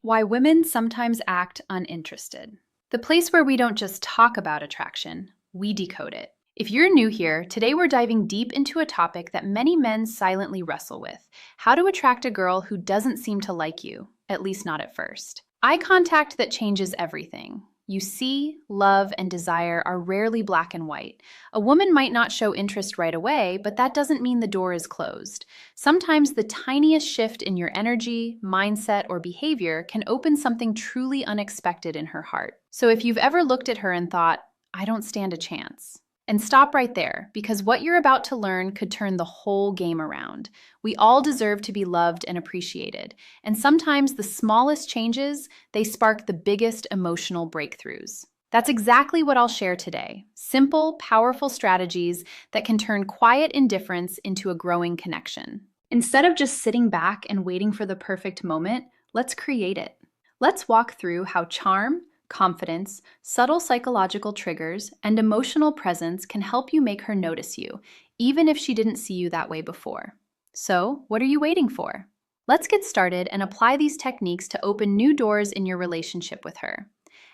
Why women sometimes act uninterested. The place where we don't just talk about attraction, we decode it. If you're new here, today we're diving deep into a topic that many men silently wrestle with: how to attract a girl who doesn't seem to like you, at least not at first. Eye contact that changes everything. You see, love, and desire are rarely black and white. A woman might not show interest right away, but that doesn't mean the door is closed. Sometimes the tiniest shift in your energy, mindset, or behavior can open something truly unexpected in her heart. So if you've ever looked at her and thought, "I don't stand a chance," and stop right there, because what you're about to learn could turn the whole game around. We all deserve to be loved and appreciated, and sometimes the smallest changes, they spark the biggest emotional breakthroughs. That's exactly what I'll share today. Simple, powerful strategies that can turn quiet indifference into a growing connection. Instead of just sitting back and waiting for the perfect moment, let's create it. Let's walk through how charm, confidence, subtle psychological triggers, and emotional presence can help you make her notice you, even if she didn't see you that way before. So, what are you waiting for? Let's get started and apply these techniques to open new doors in your relationship with her.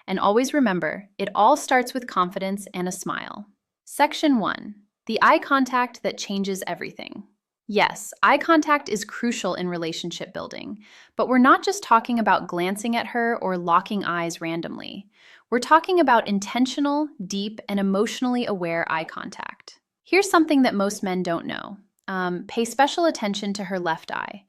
And always remember, it all starts with confidence and a smile. Section 1. The eye contact that changes everything. Yes, eye contact is crucial in relationship building, but we're not just talking about glancing at her or locking eyes randomly. We're talking about intentional, deep, and emotionally aware eye contact. Here's something that most men don't know. Pay special attention to her left eye.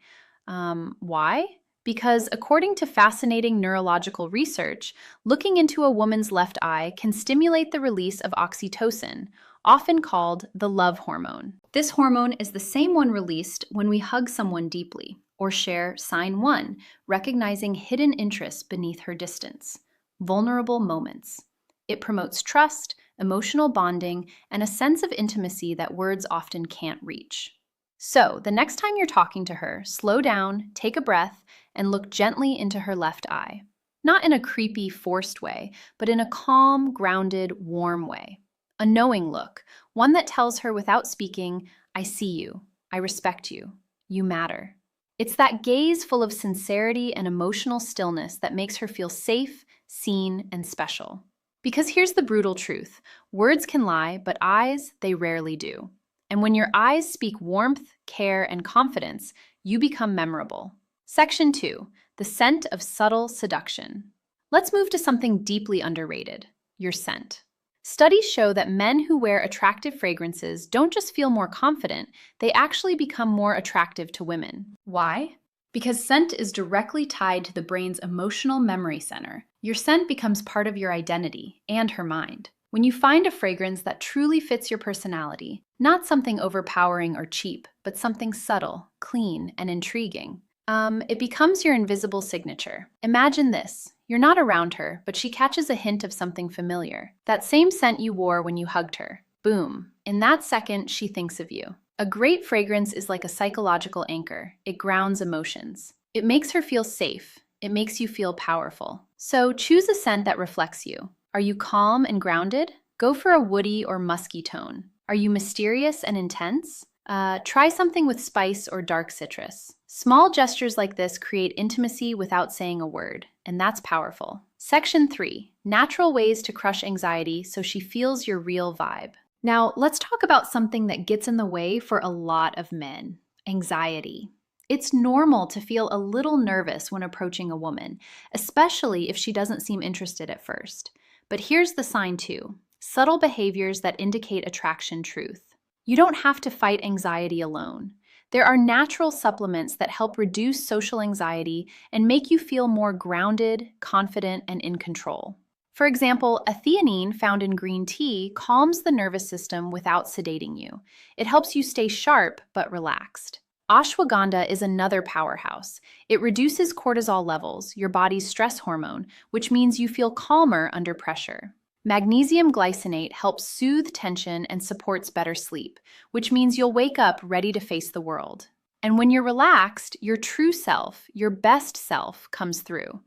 Why? Because according to fascinating neurological research, looking into a woman's left eye can stimulate the release of oxytocin, often called the love hormone. This hormone is the same one released when we hug someone deeply or share sign 1, recognizing hidden interests beneath her distance, vulnerable moments. It promotes trust, emotional bonding, and a sense of intimacy that words often can't reach. So, the next time you're talking to her, slow down, take a breath, and look gently into her left eye. Not in a creepy, forced way, but in a calm, grounded, warm way. A knowing look, one that tells her without speaking, "I see you, I respect you, you matter." It's that gaze full of sincerity and emotional stillness that makes her feel safe, seen, and special. Because here's the brutal truth: words can lie, but eyes, they rarely do. And when your eyes speak warmth, care, and confidence, you become memorable. Section 2. The scent of subtle seduction. Let's move to something deeply underrated: your scent. Studies show that men who wear attractive fragrances don't just feel more confident, they actually become more attractive to women. Why? Because scent is directly tied to the brain's emotional memory center. Your scent becomes part of your identity and her mind. When you find a fragrance that truly fits your personality, not something overpowering or cheap, but something subtle, clean, and intriguing, it becomes your invisible signature. Imagine this. You're not around her, but she catches a hint of something familiar. That same scent you wore when you hugged her. Boom. In that second, she thinks of you. A great fragrance is like a psychological anchor. It grounds emotions. It makes her feel safe. It makes you feel powerful. So choose a scent that reflects you. Are you calm and grounded? Go for a woody or musky tone. Are you mysterious and intense? Try something with spice or dark citrus. Small gestures like this create intimacy without saying a word, and that's powerful. Section 3. Natural ways to crush anxiety so she feels your real vibe. Now, let's talk about something that gets in the way for a lot of men: anxiety. It's normal to feel a little nervous when approaching a woman, especially if she doesn't seem interested at first. But here's the sign too: subtle behaviors that indicate attraction truth. You don't have to fight anxiety alone. There are natural supplements that help reduce social anxiety and make you feel more grounded, confident, and in control. For example, a theanine found in green tea calms the nervous system without sedating you. It helps you stay sharp but relaxed. Ashwagandha is another powerhouse. It reduces cortisol levels, your body's stress hormone, which means you feel calmer under pressure. Magnesium glycinate helps soothe tension and supports better sleep, which means you'll wake up ready to face the world. And when you're relaxed, your true self, your best self, comes through.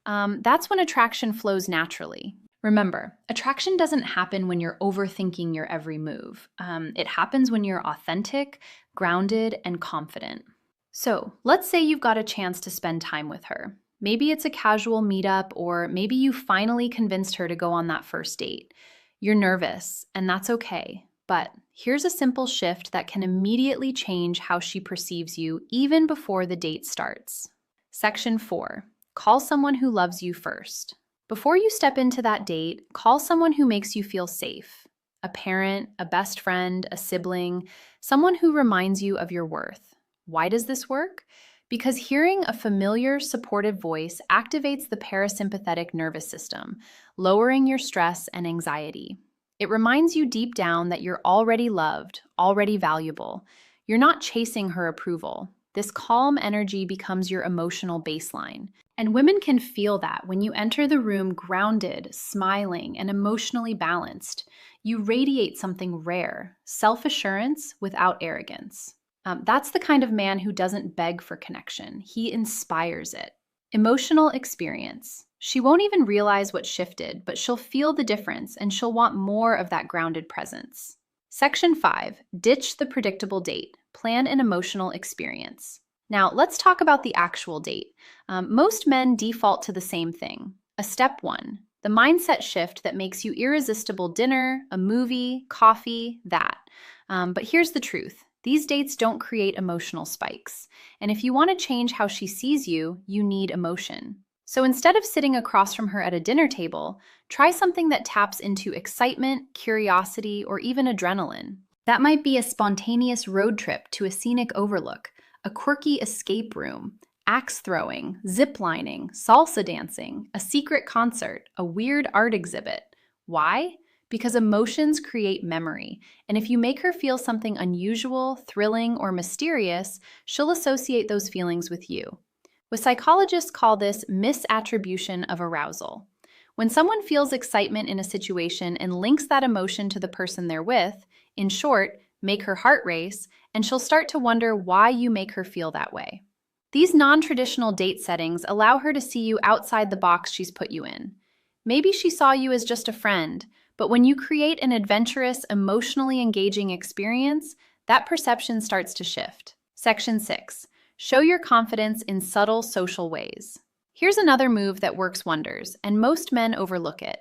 That's when attraction flows naturally. Remember, attraction doesn't happen when you're overthinking your every move. It happens when you're authentic, grounded, and confident. So, let's say you've got a chance to spend time with her. Maybe it's a casual meetup, or maybe you finally convinced her to go on that first date. You're nervous, and that's okay. But here's a simple shift that can immediately change how she perceives you even before the date starts. Section 4. Call someone who loves you first. Before you step into that date, call someone who makes you feel safe. A parent, a best friend, a sibling, someone who reminds you of your worth. Why does this work? Because hearing a familiar, supportive voice activates the parasympathetic nervous system, lowering your stress and anxiety. It reminds you deep down that you're already loved, already valuable. You're not chasing her approval. This calm energy becomes your emotional baseline. And women can feel that when you enter the room grounded, smiling, and emotionally balanced. You radiate something rare, self-assurance without arrogance. That's the kind of man who doesn't beg for connection. He inspires it. Emotional experience. She won't even realize what shifted, but she'll feel the difference and she'll want more of that grounded presence. Section 5. Ditch the predictable date. Plan an emotional experience. Now, let's talk about the actual date. Most men default to the same thing. A step 1. The mindset shift that makes you irresistible dinner, a movie, coffee, that. But here's the truth. These dates don't create emotional spikes. And if you want to change how she sees you, you need emotion. So instead of sitting across from her at a dinner table, try something that taps into excitement, curiosity, or even adrenaline. That might be a spontaneous road trip to a scenic overlook, a quirky escape room, axe throwing, zip lining, salsa dancing, a secret concert, a weird art exhibit. Why? Because emotions create memory, and if you make her feel something unusual, thrilling, or mysterious, she'll associate those feelings with you. Psychologists call this misattribution of arousal. When someone feels excitement in a situation and links that emotion to the person they're with, in short, make her heart race, and she'll start to wonder why you make her feel that way. These non-traditional date settings allow her to see you outside the box she's put you in. Maybe she saw you as just a friend, but when you create an adventurous, emotionally engaging experience, that perception starts to shift. Section 6. Show your confidence in subtle social ways. Here's another move that works wonders, and most men overlook it.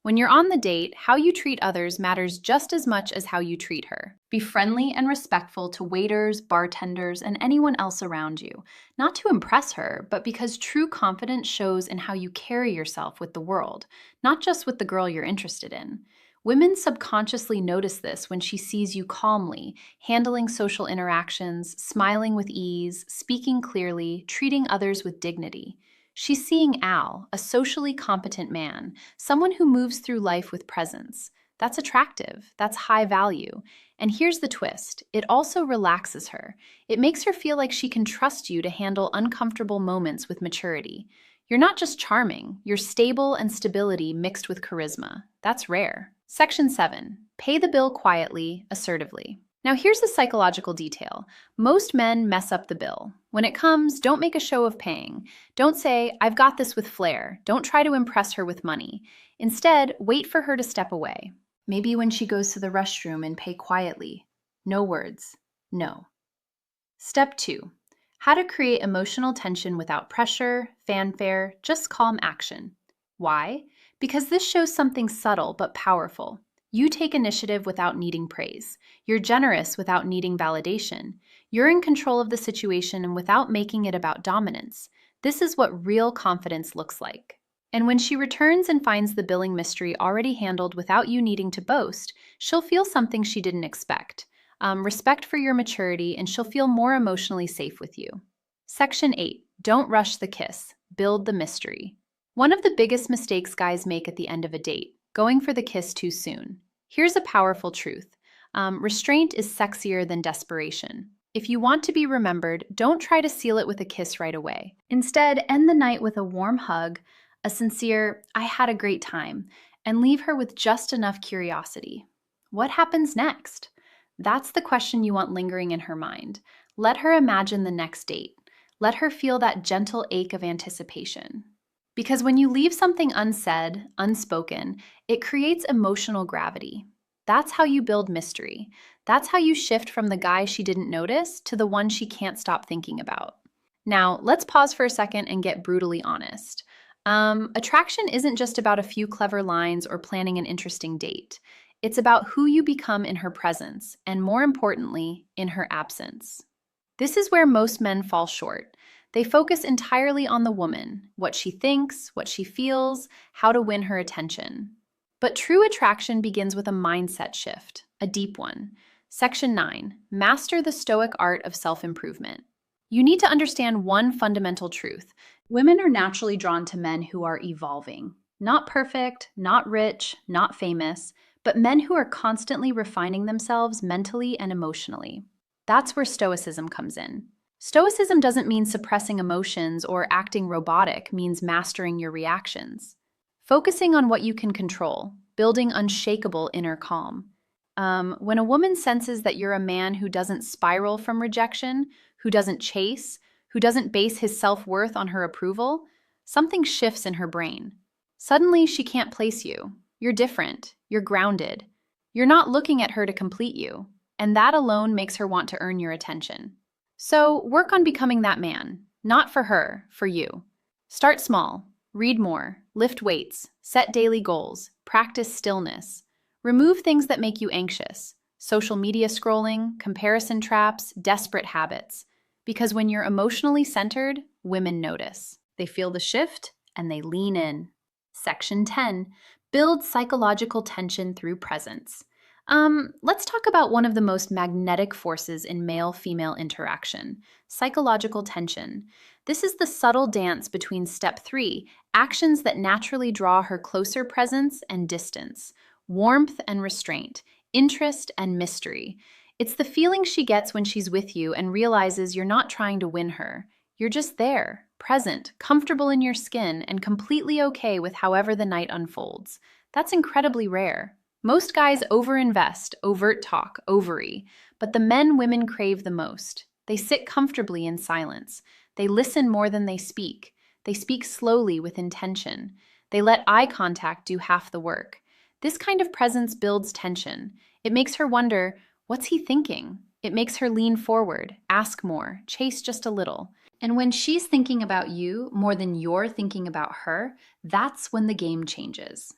When you're on the date, how you treat others matters just as much as how you treat her. Be friendly and respectful to waiters, bartenders, and anyone else around you, not to impress her, but because true confidence shows in how you carry yourself with the world, not just with the girl you're interested in. Women subconsciously notice this when she sees you calmly, handling social interactions, smiling with ease, speaking clearly, treating others with dignity. She's seeing Al, a socially competent man, someone who moves through life with presence. That's attractive, that's high value. And here's the twist, it also relaxes her. It makes her feel like she can trust you to handle uncomfortable moments with maturity. You're not just charming, you're stable and stability mixed with charisma. That's rare. Section 7. Pay the bill quietly, assertively. Now here's the psychological detail. Most men mess up the bill. When it comes, don't make a show of paying. Don't say, "I've got this with flair." Don't try to impress her with money. Instead, wait for her to step away. Maybe when she goes to the restroom, and pay quietly. No words. No. Step 2. How to create emotional tension without pressure, fanfare, just calm action. Why? Because this shows something subtle but powerful. You take initiative without needing praise. You're generous without needing validation. You're in control of the situation and without making it about dominance. This is what real confidence looks like. And when she returns and finds the billing mystery already handled without you needing to boast, she'll feel something she didn't expect. Respect for your maturity, and she'll feel more emotionally safe with you. Section 8. Don't rush the kiss. Build the mystery. One of the biggest mistakes guys make at the end of a date, going for the kiss too soon. Here's a powerful truth. Restraint is sexier than desperation. If you want to be remembered, don't try to seal it with a kiss right away. Instead, end the night with a warm hug, a sincere, "I had a great time," and leave her with just enough curiosity. What happens next? That's the question you want lingering in her mind. Let her imagine the next date. Let her feel that gentle ache of anticipation. Because when you leave something unsaid, unspoken, it creates emotional gravity. That's how you build mystery. That's how you shift from the guy she didn't notice to the one she can't stop thinking about. Now, let's pause for a second and get brutally honest. Attraction isn't just about a few clever lines or planning an interesting date. It's about who you become in her presence, and more importantly, in her absence. This is where most men fall short. They focus entirely on the woman, what she thinks, what she feels, how to win her attention. But true attraction begins with a mindset shift, a deep one. Section 9, Master the Stoic Art of Self-Improvement. You need to understand one fundamental truth. Women are naturally drawn to men who are evolving. Not perfect, not rich, not famous, but men who are constantly refining themselves mentally and emotionally. That's where Stoicism comes in. Stoicism doesn't mean suppressing emotions or acting robotic, means mastering your reactions. Focusing on what you can control, building unshakable inner calm. When a woman senses that you're a man who doesn't spiral from rejection, who doesn't chase, who doesn't base his self-worth on her approval, something shifts in her brain. Suddenly, she can't place you. You're different. You're grounded. You're not looking at her to complete you, and that alone makes her want to earn your attention. So, work on becoming that man. Not for her, for you. Start small. Read more. Lift weights. Set daily goals. Practice stillness. Remove things that make you anxious. Social media scrolling, comparison traps, desperate habits. Because when you're emotionally centered, women notice. They feel the shift and they lean in. Section 10, Build psychological tension through presence. Let's talk about one of the most magnetic forces in male-female interaction, psychological tension. This is the subtle dance between step 3, actions that naturally draw her closer presence and distance, warmth and restraint, interest and mystery. It's the feeling she gets when she's with you and realizes you're not trying to win her. You're just there, present, comfortable in your skin, and completely okay with however the night unfolds. That's incredibly rare. Most guys overinvest, overt talk, ovary, but the men women crave the most. They sit comfortably in silence. They listen more than they speak. They speak slowly with intention. They let eye contact do half the work. This kind of presence builds tension. It makes her wonder, what's he thinking? It makes her lean forward, ask more, chase just a little. And when she's thinking about you more than you're thinking about her, that's when the game changes.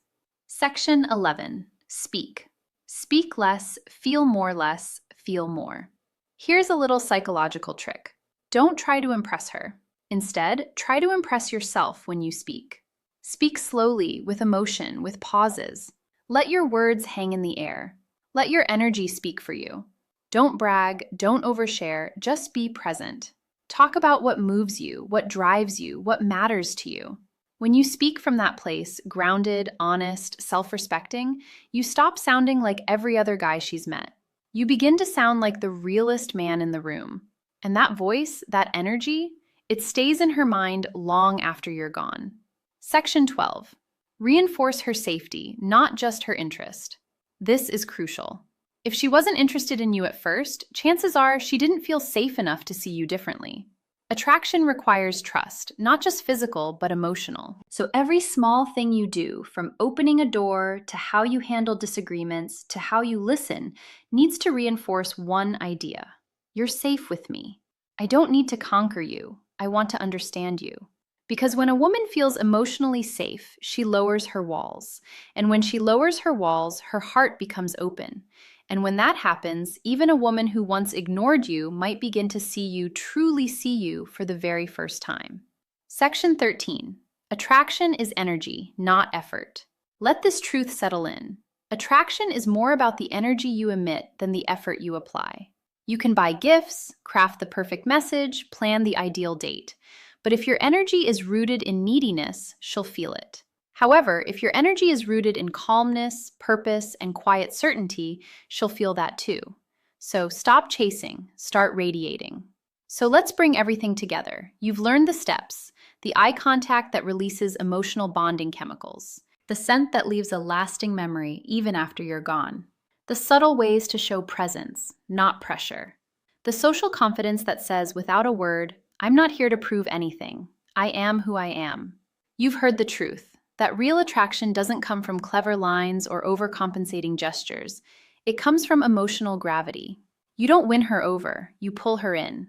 Section 11, Speak. Speak less, feel more. Here's a little psychological trick. Don't try to impress her. Instead, try to impress yourself when you speak. Speak slowly, with emotion, with pauses. Let your words hang in the air. Let your energy speak for you. Don't brag, don't overshare, just be present. Talk about what moves you, what drives you, what matters to you. When you speak from that place, grounded, honest, self-respecting, you stop sounding like every other guy she's met. You begin to sound like the realest man in the room. And that voice, that energy, it stays in her mind long after you're gone. Section 12. Reinforce her safety, not just her interest. This is crucial. If she wasn't interested in you at first, chances are she didn't feel safe enough to see you differently. Attraction requires trust, not just physical, but emotional. So every small thing you do, from opening a door to how you handle disagreements to how you listen, needs to reinforce one idea. You're safe with me. I don't need to conquer you. I want to understand you. Because when a woman feels emotionally safe, she lowers her walls. And when she lowers her walls, her heart becomes open. And when that happens, even a woman who once ignored you might begin to truly see you for the very first time. Section 13. Attraction is energy, not effort. Let this truth settle in. Attraction is more about the energy you emit than the effort you apply. You can buy gifts, craft the perfect message, plan the ideal date. But if your energy is rooted in neediness, she'll feel it. However, if your energy is rooted in calmness, purpose, and quiet certainty, she'll feel that too. So stop chasing, start radiating. So let's bring everything together. You've learned the steps, the eye contact that releases emotional bonding chemicals, the scent that leaves a lasting memory even after you're gone, the subtle ways to show presence, not pressure, the social confidence that says without a word, I'm not here to prove anything. I am who I am. You've heard the truth. That real attraction doesn't come from clever lines or overcompensating gestures. It comes from emotional gravity. You don't win her over, you pull her in.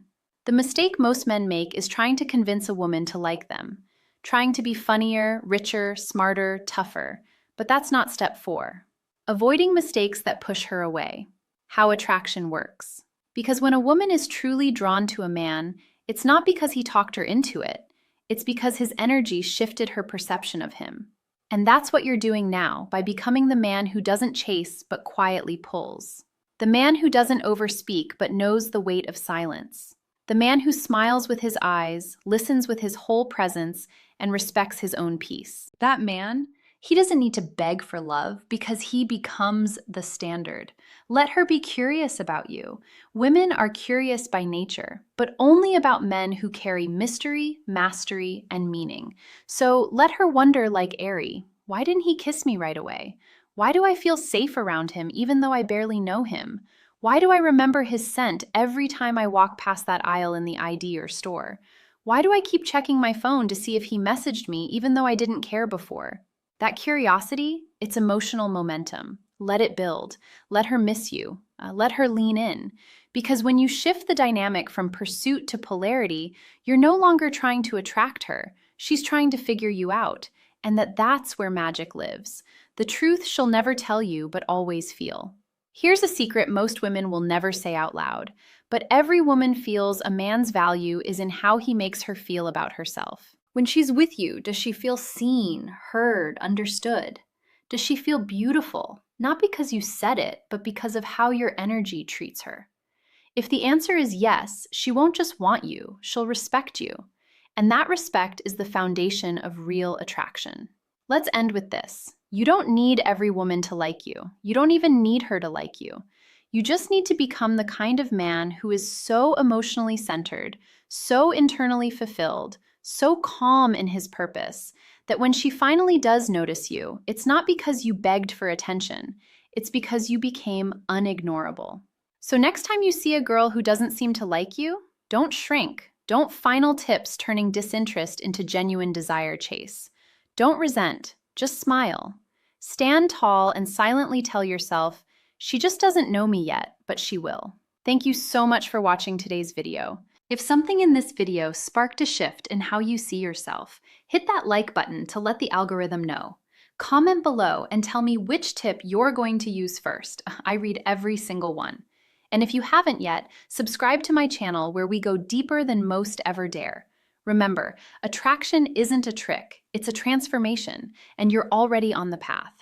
The mistake most men make is trying to convince a woman to like them, trying to be funnier, richer, smarter, tougher. But that's not step 4. Avoiding mistakes that push her away. How attraction works. Because when a woman is truly drawn to a man, it's not because he talked her into it. It's because his energy shifted her perception of him. And that's what you're doing now by becoming the man who doesn't chase but quietly pulls. The man who doesn't overspeak but knows the weight of silence. The man who smiles with his eyes, listens with his whole presence, and respects his own peace. That man, he doesn't need to beg for love because he becomes the standard. Let her be curious about you. Women are curious by nature, but only about men who carry mystery, mastery, and meaning. So let her wonder like Aerie, why didn't he kiss me right away? Why do I feel safe around him even though I barely know him? Why do I remember his scent every time I walk past that aisle in the ID or store? Why do I keep checking my phone to see if he messaged me even though I didn't care before? That curiosity, it's emotional momentum. Let it build. Let her miss you. Let her lean in. Because when you shift the dynamic from pursuit to polarity, you're no longer trying to attract her. She's trying to figure you out. And that's where magic lives. The truth she'll never tell you, but always feel. Here's a secret most women will never say out loud, but every woman feels a man's value is in how he makes her feel about herself. When she's with you, does she feel seen, heard, understood? Does she feel beautiful? Not because you said it, but because of how your energy treats her. If the answer is yes, she won't just want you, she'll respect you. And that respect is the foundation of real attraction. Let's end with this. You don't need every woman to like you. You don't even need her to like you. You just need to become the kind of man who is so emotionally centered, so internally fulfilled, so calm in his purpose, that when she finally does notice you, it's not because you begged for attention, it's because you became unignorable. So next time you see a girl who doesn't seem to like you, don't shrink. Don't final tips turning disinterest into genuine desire chase. Don't resent, just smile. Stand tall and silently tell yourself, she just doesn't know me yet, but she will. Thank you so much for watching today's video. If something in this video sparked a shift in how you see yourself, hit that like button to let the algorithm know. Comment below and tell me which tip you're going to use first. I read every single one. And if you haven't yet, subscribe to my channel where we go deeper than most ever dare. Remember, attraction isn't a trick, it's a transformation, and you're already on the path.